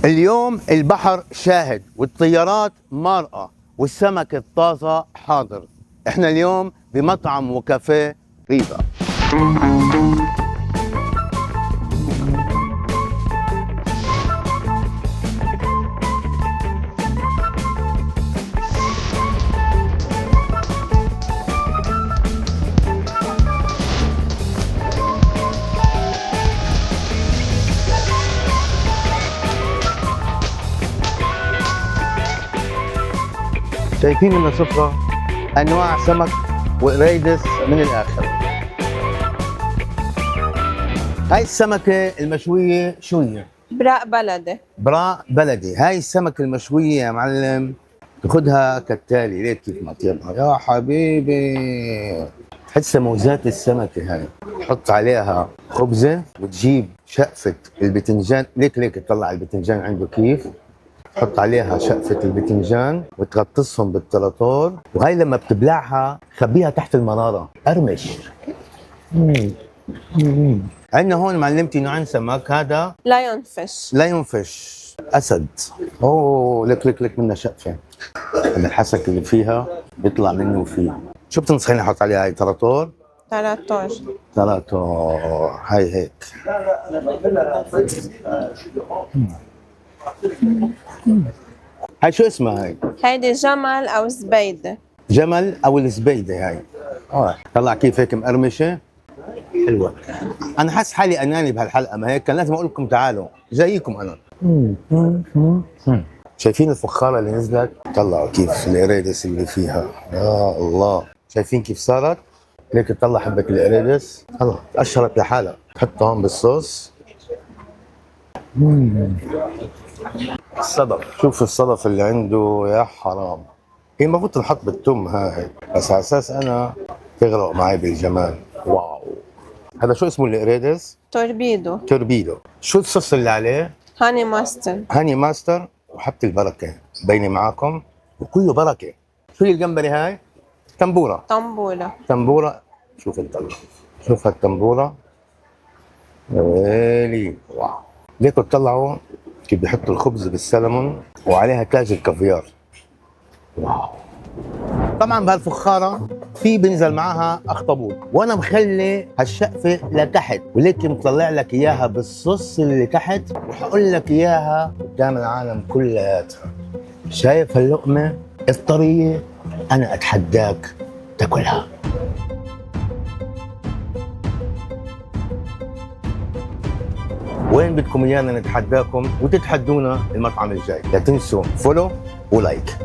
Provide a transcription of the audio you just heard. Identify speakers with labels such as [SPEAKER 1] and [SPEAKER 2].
[SPEAKER 1] اليوم البحر شاهد والطيارات مارقة والسمك الطازة حاضر. احنا اليوم بمطعم وكافيه ريفا. شايفين لنا سفرة أنواع سمك وقريدس من الآخر. هاي السمكة المشوية شو هي؟
[SPEAKER 2] براق بلدي.
[SPEAKER 1] براء بلدي. هاي السمكة المشوية يا معلم تاخدها كالتالي، ليك كيف ما طيبها يا حبيبي. تحسها موزات السمكة هاي، تحط عليها خبزة وتجيب شقفة البتنجان، ليك تطلع البتنجان عنده كيف، تحط عليها شقفة البتنجان وتغطسهم بالتراطور، وهي لما بتبلعها خبيها تحت المرارة قرمش. عندنا هون معلمتي نوعين سمك، هذا
[SPEAKER 2] لا ينفش.
[SPEAKER 1] لا ينفش أسد. أوه لك منها شقفة، من الحسك اللي فيها بيطلع منه فيه. شو بتنصحيني أحط عليها؟ هاي تراطور؟
[SPEAKER 2] 13.
[SPEAKER 1] تراطور هاي هيك. هاي شو اسمها هاي؟
[SPEAKER 2] هيدي جمل أو زبيدة.
[SPEAKER 1] جمل او الزبيده هاي. طلع كيف هيك مقرمشه حلوه. انا حاسس حالي اناني بهالحلقه، ما هيك كان لازم اقول لكم تعالوا زيكم انا. شايفين الفخاره اللي نزلت؟ طلعوا كيف القريدس اللي فيها، يا الله. شايفين كيف صارت؟ ليك تطلع حبه القريدس، الله اشهرت لحالها. تحطها هون بالصوص. الصدف، شوف الصدف اللي عنده يا حرام. هي المفروض تنحط بالتم هاي، بس على اساس انا تغرق معي بالجمال. واو. هذا شو اسمه القريدس؟
[SPEAKER 2] توربيدو.
[SPEAKER 1] توربيدو. شو الصوص اللي عليه؟
[SPEAKER 2] هاني ماستر.
[SPEAKER 1] هاني ماستر وحبة البركة بيني معاكم، وكله بركة. شو هي الجمبري هاي؟ تنبورة. تنبورة. شوف الطلع، شوف هالتنبورة يا ويلي. واو. ليكوا تطلعوا كيف بيحطوا الخبز بالسلمون وعليها تاج الكافيار. واو. طبعا بهالفخاره في بنزل معها اخطبوط، وانا مخلي هالشقفه لتحت، وليك مطلع لك اياها بالصوص اللي تحت، وحقول لك اياها قدام العالم كلياتها. شايف هاللقمه الطريه؟ انا اتحداك تاكلها. وين بدكم ايانا نتحداكم وتتحدونا المطعم الجاي؟ لا تنسوا فولو ولايك.